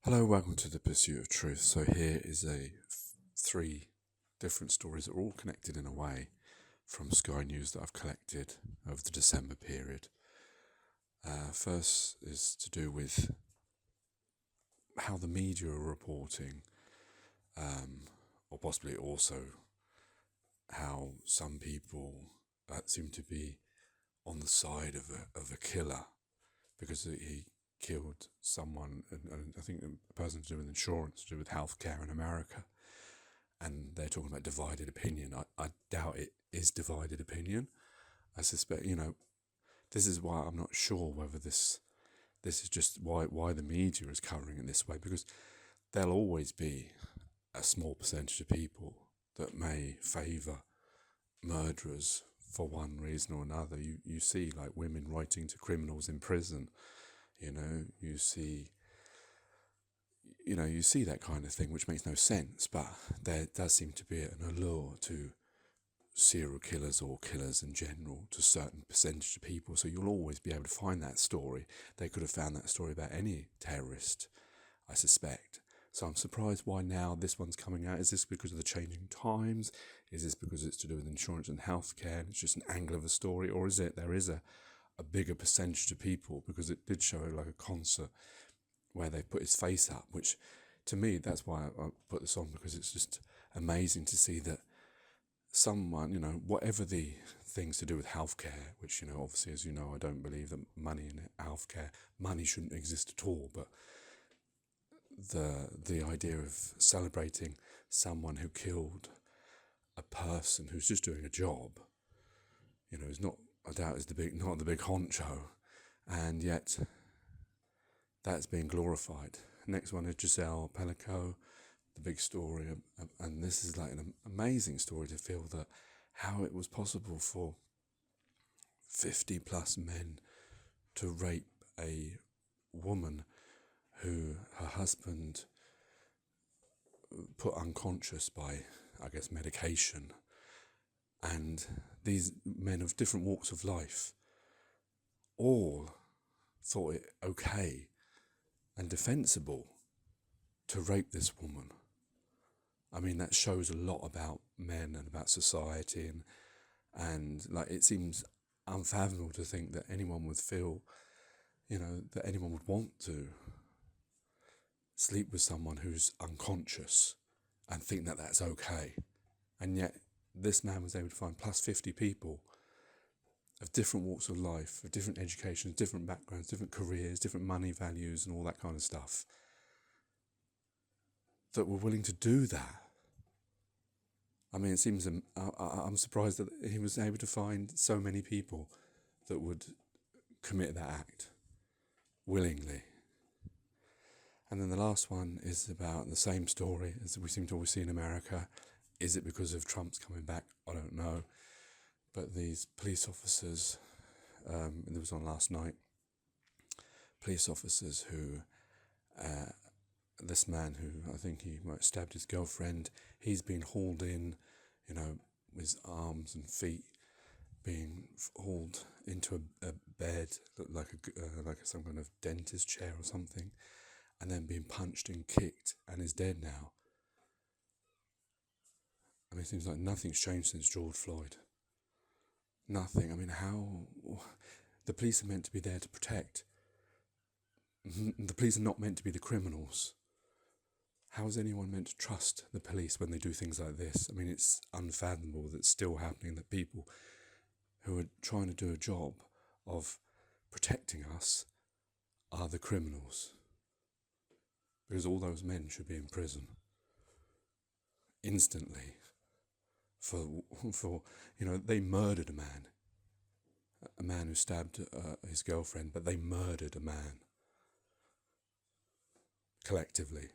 Hello, welcome to the Pursuit of Truth. So here is three different stories that are all connected in a way from Sky News that I've collected over the December period. First is to do with how the media are reporting, or possibly also how some people seem to be on the side of a killer because he killed someone, and I think a person to do with insurance, to do with healthcare in America. And they're talking about divided opinion. I doubt it is divided opinion. I suspect, this is why I'm not sure whether this is just why the media is covering it this way, because there'll always be a small percentage of people that may favour murderers for one reason or another. You see like women writing to criminals in prison, you see you see that kind of thing, which makes no sense, but there does seem to be an allure to serial killers or killers in general to a certain percentage of people. So you'll always be able to find that story. They could have found that story about any terrorist, I suspect. So I'm surprised why now this one's coming out. Is this because of the changing times? Is this because it's to do with insurance and healthcare and it's just an angle of a story? Or is it there is a bigger percentage of people, because it did show like a concert where they put his face up, which to me, that's why I put this on, because it's just amazing to see that someone, whatever the things to do with healthcare, which, obviously, as you know, I don't believe that money in healthcare, money shouldn't exist at all, but the idea of celebrating someone who killed a person who's just doing a job, is not, I doubt, is not the big honcho, and yet that's being glorified. Next one is Giselle Pellico, the big story, and this is like an amazing story to feel that how it was possible for 50 plus men to rape a woman who her husband put unconscious by, I guess, medication. And these men of different walks of life all thought it okay and defensible to rape this woman. I mean, that shows a lot about men and about society, and like it seems unfathomable to think that anyone would feel, that anyone would want to sleep with someone who's unconscious and think that that's okay. And yet this man was able to find plus 50 people of different walks of life, of different educations, different backgrounds, different careers, different money values and all that kind of stuff, that were willing to do that. I mean, it seems I'm surprised that he was able to find so many people that would commit that act willingly. And then the last one is about the same story as we seem to always see in America. Is it because of Trump's coming back? I don't know. But these police officers, it was on last night, police officers who, this man who I think he might have stabbed his girlfriend, he's been hauled in, his arms and feet being hauled into a bed, like some kind of dentist chair or something, and then being punched and kicked, and is dead now. I mean, it seems like nothing's changed since George Floyd. Nothing. I mean, how the police are meant to be there to protect. The police are not meant to be the criminals. How is anyone meant to trust the police when they do things like this? I mean, it's unfathomable that it's still happening, that people who are trying to do a job of protecting us are the criminals. Because all those men should be in prison instantly for they murdered a man who stabbed his girlfriend, but they murdered a man collectively.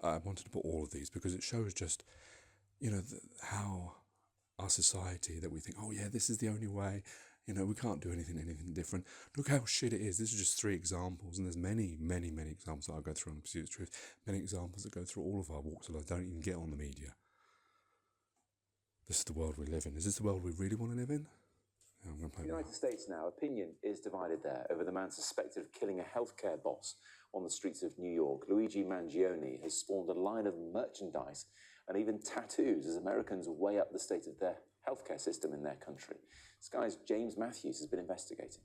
I wanted to put all of these because it shows just, how our society, that we think, oh yeah, this is the only way, we can't do anything different. Look how shit it is. This is just 3 examples, and there's many, many, many examples that I'll go through on Pursuit of Truth. Many examples that go through all of our walks of life, don't even get on the media. This is the world we live in. Is this the world we really want to live in? I'm going to play In the United States now, opinion is divided there over the man suspected of killing a healthcare boss on the streets of New York. Luigi Mangione has spawned a line of merchandise and even tattoos as Americans weigh up the state of their healthcare system in their country. Sky's James Matthews has been investigating.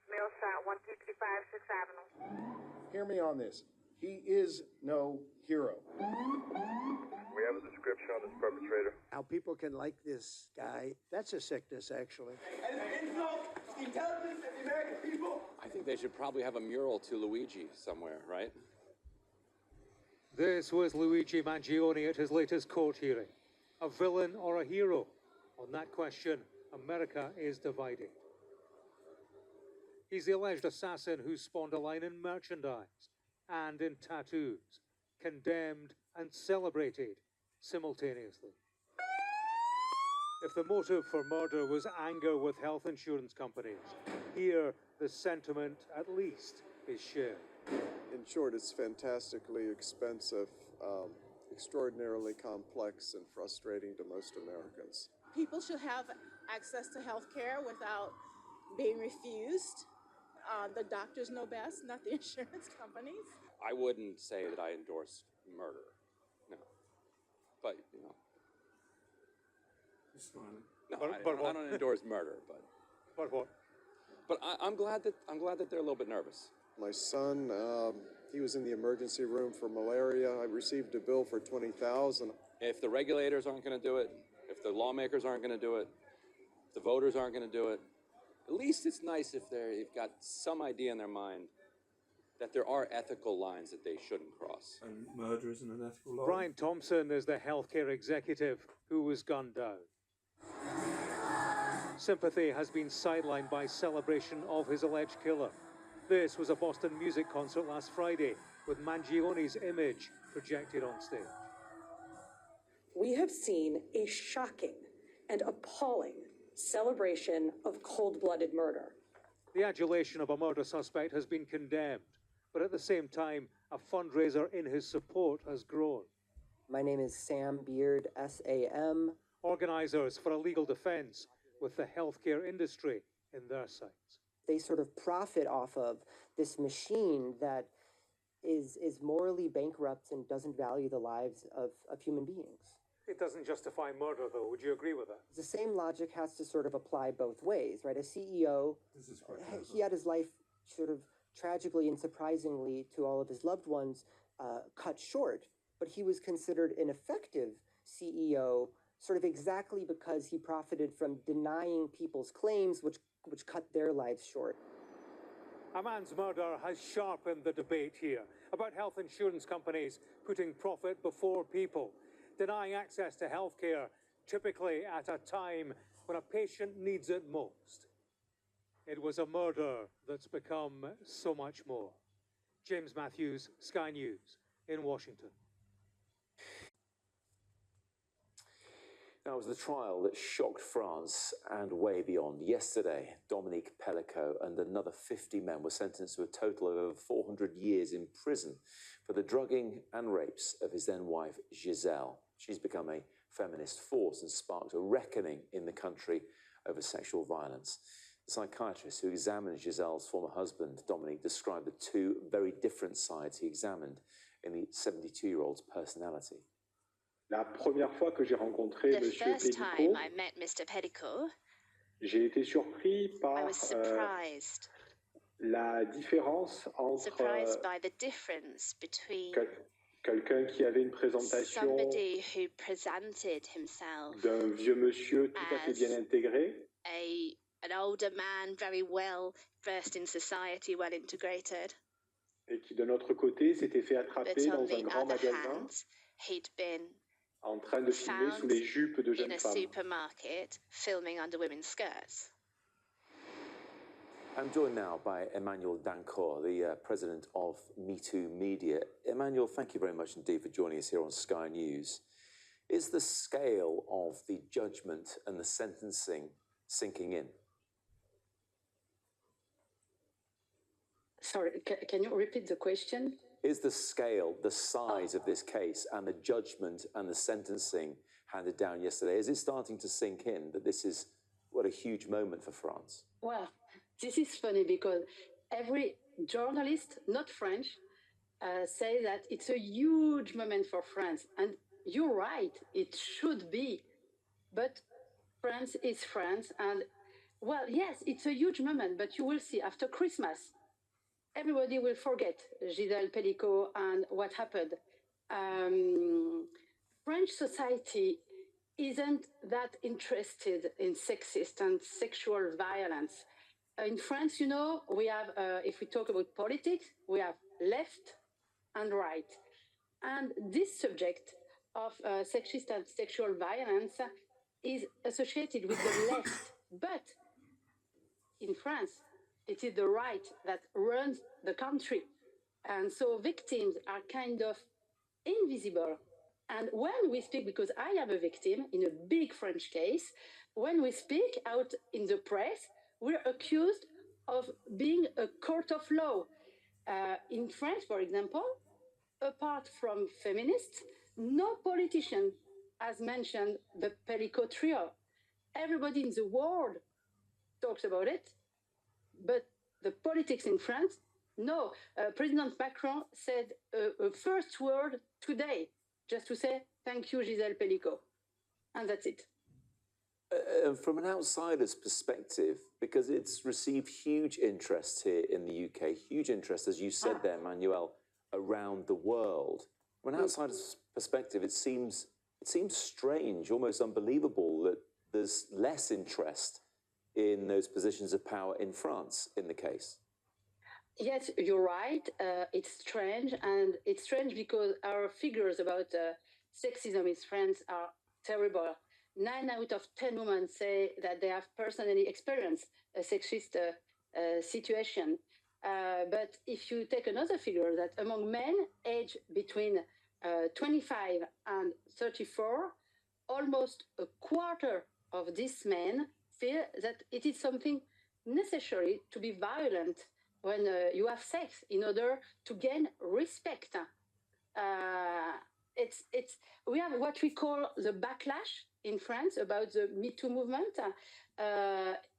Mail shot 1235 6th Avenue. Hear me on this. He is no hero. We have a description on this perpetrator. How people can like this guy, that's a sickness, actually. And an insult to the intelligence of the American people. I think they should probably have a mural to Luigi somewhere, right? This was Luigi Mangione at his latest court hearing. A villain or a hero? On that question, America is divided. He's the alleged assassin who spawned a line in merchandise and in tattoos, condemned and celebrated simultaneously. If the motive for murder was anger with health insurance companies, here the sentiment at least is shared. In short, it's fantastically expensive, extraordinarily complex and frustrating to most Americans. People should have access to health care without being refused. The doctors know best, not the insurance companies. I wouldn't say that I endorse murder, no. But, you know. He's smiling. No, But I don't endorse murder, but. But what? But I'm glad that they're a little bit nervous. My son, he was in the emergency room for malaria. I received a bill for $20,000. If the regulators aren't going to do it, if the lawmakers aren't going to do it, if the voters aren't going to do it, at least it's nice if they've got some idea in their mind that there are ethical lines that they shouldn't cross. And murder isn't an ethical line. Brian Thompson is the healthcare executive who was gunned down. Sympathy has been sidelined by celebration of his alleged killer. This was a Boston music concert last Friday with Mangione's image projected on stage. We have seen a shocking and appalling celebration of cold-blooded murder. The adulation of a murder suspect has been condemned, but at the same time, a fundraiser in his support has grown. My name is Sam Beard, S-A-M. Organisers for a legal defence with the healthcare industry in their sights. They sort of profit off of this machine that is morally bankrupt and doesn't value the lives of human beings. It doesn't justify murder, though. Would you agree with that? The same logic has to sort of apply both ways, right? A CEO, he had his life sort of tragically and surprisingly to all of his loved ones cut short, but he was considered an effective CEO sort of exactly because he profited from denying people's claims, which cut their lives short. A man's murder has sharpened the debate here about health insurance companies putting profit before people, denying access to healthcare, typically at a time when a patient needs it most. It was a murder that's become so much more. James Matthews, Sky News, in Washington. Now, it was the trial that shocked France and way beyond. Yesterday, Dominique Pellicot and another 50 men were sentenced to a total of over 400 years in prison for the drugging and rapes of his then-wife, Giselle. She's become a feminist force and sparked a reckoning in the country over sexual violence. The psychiatrist who examined Giselle's former husband, Dominique, described the two very different sides he examined in the 72-year-old's personality. La première fois que j'ai rencontré The Monsieur first time Pellicot, I met Mr. Pellicot, j'ai été surpris I par was surprised. la différence entre Surprised by the difference between quelqu'un qui avait une présentation somebody who presented himself d'un vieux monsieur tout à fait bien intégré an older man, very well versed in society, well integrated. et qui, de notre côté, s'était fait attraper But on dans un the grand other magasin hand, he'd been en train de filmer sous les jupes de in jeunes a femmes. supermarket filming under women's skirts. I'm joined now by Emmanuel Dancourt, the president of Me Too Media. Emmanuel, thank you very much indeed for joining us here on Sky News. Is the scale of the judgment and the sentencing sinking in? Sorry, can you repeat the question? Is the scale, the size of this case and the judgment and the sentencing handed down yesterday, is it starting to sink in that this is what a huge moment for France. Well, this is funny because every journalist, not French, say that it's a huge moment for France. And you're right, it should be. But France is France. And, well, yes, it's a huge moment, but you will see after Christmas, everybody will forget Gisèle Pelicot and what happened. French society isn't that interested in sexist and sexual violence. In France, you know, we have, if we talk about politics, we have left and right. And this subject of sexist and sexual violence is associated with the left. But in France, it is the right that runs the country. And so victims are kind of invisible. And when we speak, because I am a victim in a big French case, when we speak out in the press, we're accused of being a court of law. In France, for example, apart from feminists, no politician has mentioned the Pelicot trio. Everybody in the world talks about it, but the politics in France, no. President Macron said a first word today, just to say, thank you, Gisèle Pelicot. And that's it. From an outsider's perspective, because it's received huge interest here in the UK, huge interest, as you said there, Manuel, around the world. From an outsider's perspective, it seems strange, almost unbelievable, that there's less interest in those positions of power in France in the case. Yes, you're right. It's strange, and it's strange because our figures about sexism in France are terrible. 9 out of 10 women say that they have personally experienced a sexist situation. But if you take another figure, that among men aged between 25 and 34, almost a quarter of these men feel that it is something necessary to be violent when you have sex in order to gain respect. We have what we call the backlash in France about the Me Too movement.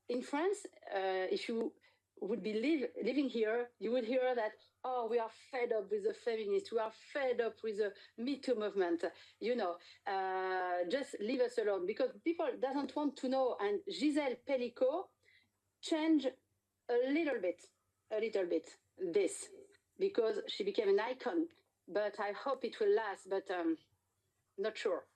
In France, if you would be living here, you would hear that, oh, we are fed up with the feminists, we are fed up with the Me Too movement. You know, just leave us alone, because people doesn't want to know. And Gisèle Pelicot changed a little bit this, because she became an icon. But I hope it will last, but not sure.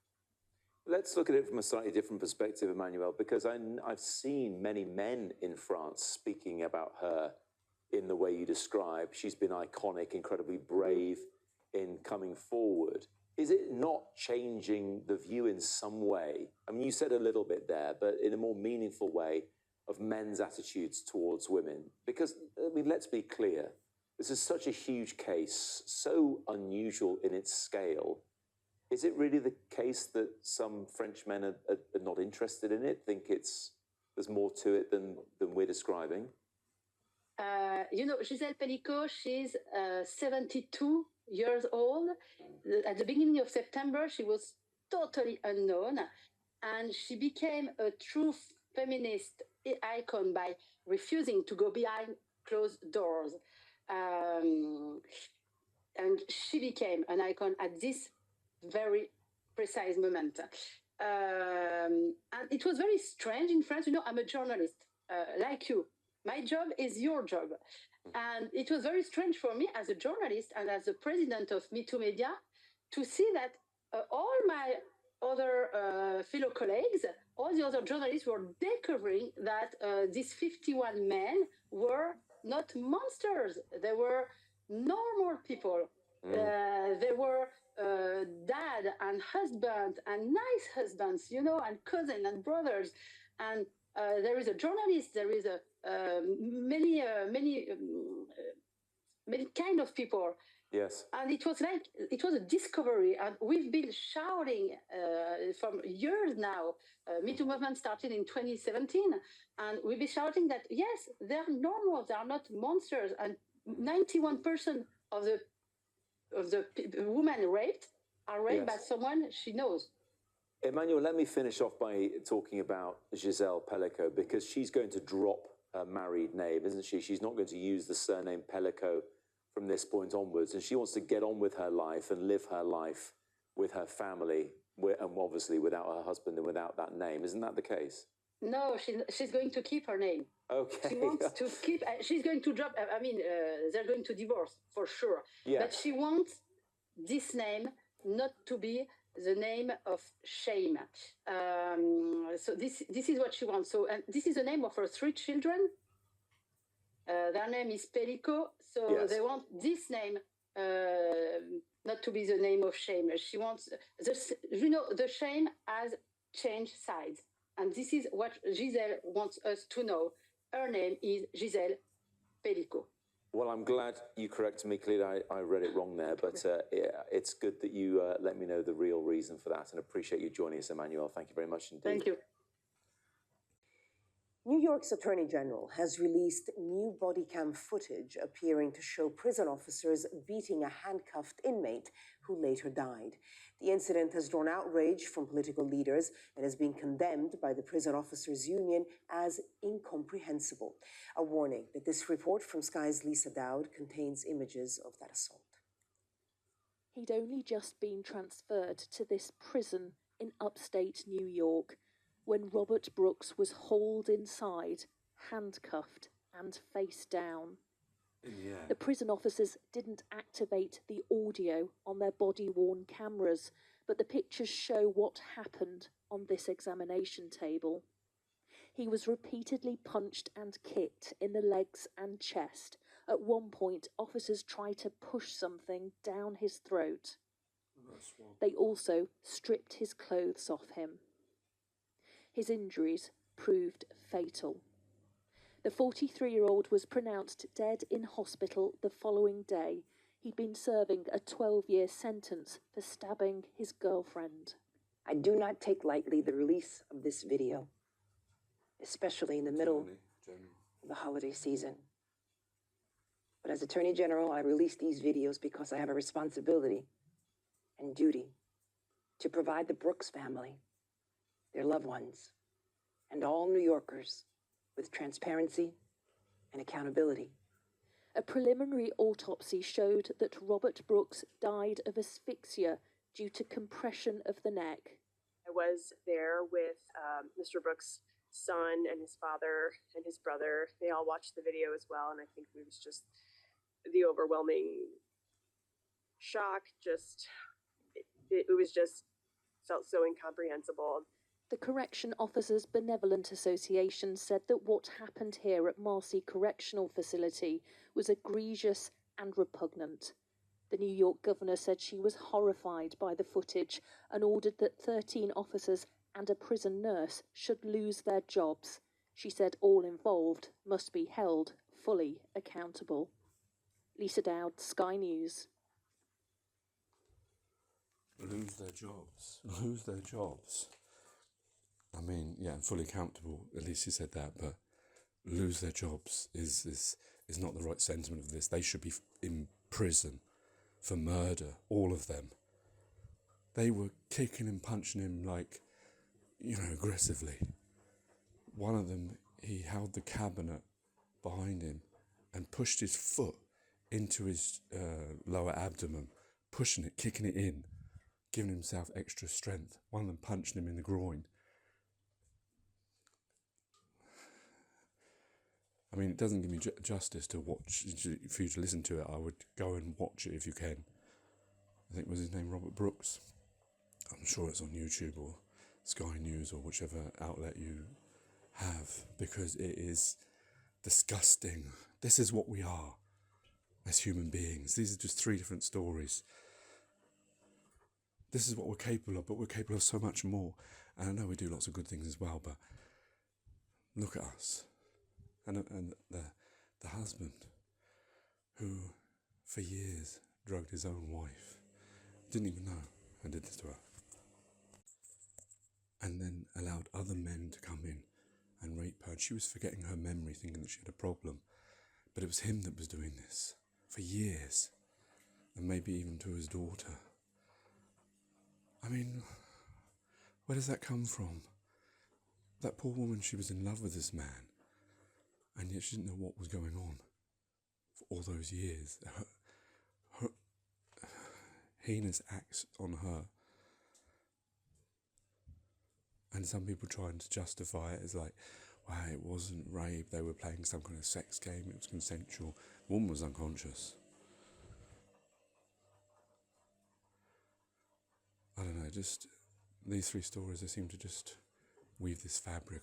Let's look at it from a slightly different perspective, Emmanuel, because I've seen many men in France speaking about her in the way you describe. She's been iconic, incredibly brave in coming forward. Is it not changing the view in some way? I mean, you said a little bit there, but in a more meaningful way, of men's attitudes towards women? Because, I mean, let's be clear. This is such a huge case, so unusual in its scale. Is it really the case that some French men are not interested in it, think there's more to it than we're describing? You know, Gisèle Pelicot, she's 72 years old. At the beginning of September, she was totally unknown, and she became a true feminist icon by refusing to go behind closed doors. And she became an icon at this very precise moment. And it was very strange in France. You know, I'm a journalist, like you. My job is your job. And it was very strange for me as a journalist and as the president of Me Too Media to see that all my other fellow colleagues, all the other journalists were discovering that these 51 men were not monsters. They were normal people. They were dad and husband and nice husbands, you know, and cousin and brothers. And there is a journalist. There is many kind of people. Yes. And it was a discovery, and we've been shouting from years now. Me Too movement started in 2017, and we've been shouting that yes, they're normal, they are not monsters, and 91% of the women raped are raped by someone she knows. Emmanuel, let me finish off by talking about Giselle Pellico, because she's going to drop her married name, isn't she? She's not going to use the surname Pellico from this point onwards, and she wants to get on with her life and live her life with her family, and obviously without her husband and without that name. Isn't that the case? No, she's going to keep her name. Okay. She wants to keep. She's going to drop. I mean, they're going to divorce for sure. Yeah. But she wants this name not to be the name of shame. So this is what she wants. So, and this is the name of her 3 children. Their name is Pellico. So Yes. they want this name not to be the name of shame. She wants this. You know, the shame has changed sides, and this is what Giselle wants us to know. Her name is Giselle Pellico. Well, I'm glad you corrected me. Clearly, I read it wrong there, but it's good that you let me know the real reason for that, and appreciate you joining us, Emmanuel. Thank you very much indeed. Thank you. New York's Attorney General has released new body cam footage appearing to show prison officers beating a handcuffed inmate who later died. The incident has drawn outrage from political leaders and has been condemned by the Prison Officers Union as incomprehensible. A warning that this report from Sky's Lisa Dowd contains images of that assault. He'd only just been transferred to this prison in upstate New York when Robert Brooks was hauled inside, handcuffed and face down. The prison officers didn't activate the audio on their body-worn cameras, but the pictures show what happened on this examination table. He was repeatedly punched and kicked in the legs and chest. At one point, officers tried to push something down his throat. They also stripped his clothes off him. His injuries proved fatal. The 43-year-old was pronounced dead in hospital the following day. He'd been serving a 12-year sentence for stabbing his girlfriend. I do not take lightly the release of this video, especially in the middle of the holiday season. But as Attorney General, I release these videos because I have a responsibility and duty to provide the Brooks family, their loved ones, and all New Yorkers with transparency and accountability. A preliminary autopsy showed that Robert Brooks died of asphyxia due to compression of the neck. I was there with Mr. Brooks' son and his father and his brother. They all watched the video as well, and I think it was just the overwhelming shock. It was just felt so incomprehensible. The Correction Officers Benevolent Association said that what happened here at Marcy Correctional Facility was egregious and repugnant. The New York governor said she was horrified by the footage and ordered that 13 officers and a prison nurse should lose their jobs. She said all involved must be held fully accountable. Lisa Dowd, Sky News. Lose their jobs. Lose their jobs. I mean, yeah, fully accountable. At least he said that, but lose their jobs is not the right sentiment of this. They should be in prison for murder, all of them. They were kicking and punching him like, aggressively. One of them, he held the cabinet behind him and pushed his foot into his lower abdomen, pushing it, kicking it in, giving himself extra strength. One of them punched him in the groin. I mean, it doesn't give me justice to watch, for you to listen to it. I would go and watch it if you can. I think was his name Robert Brooks. I'm sure it's on YouTube or Sky News or whichever outlet you have, because it is disgusting. This is what we are as human beings. These are just 3 different stories. This is what we're capable of, but we're capable of so much more. And I know we do lots of good things as well, but look at us. And the husband who, for years, drugged his own wife, didn't even know, and did this to her. And then allowed other men to come in and rape her. And she was forgetting her memory, thinking that she had a problem. But it was him that was doing this for years, and maybe even to his daughter. I mean, Where does that come from? That poor woman, she was in love with this man, and yet she didn't know what was going on for all those years. Her heinous acts on her. And some people trying to justify it as like, wow, it wasn't rape, they were playing some kind of sex game, it was consensual. The woman was unconscious. I don't know, just these three stories, they seem to just weave this fabric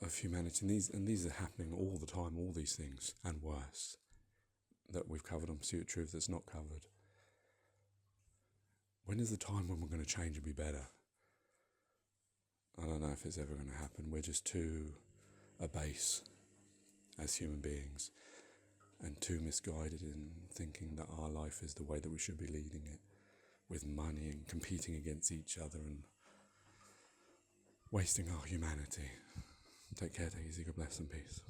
of humanity. And these are happening all the time, all these things, and worse, that we've covered on Pursuit of Truth that's not covered. When is the time when we're going to change and be better? I don't know if it's ever going to happen. We're just too abase as human beings and too misguided in thinking that our life is the way that we should be leading it, with money and competing against each other and wasting our humanity. Take care, take it easy, God bless and peace.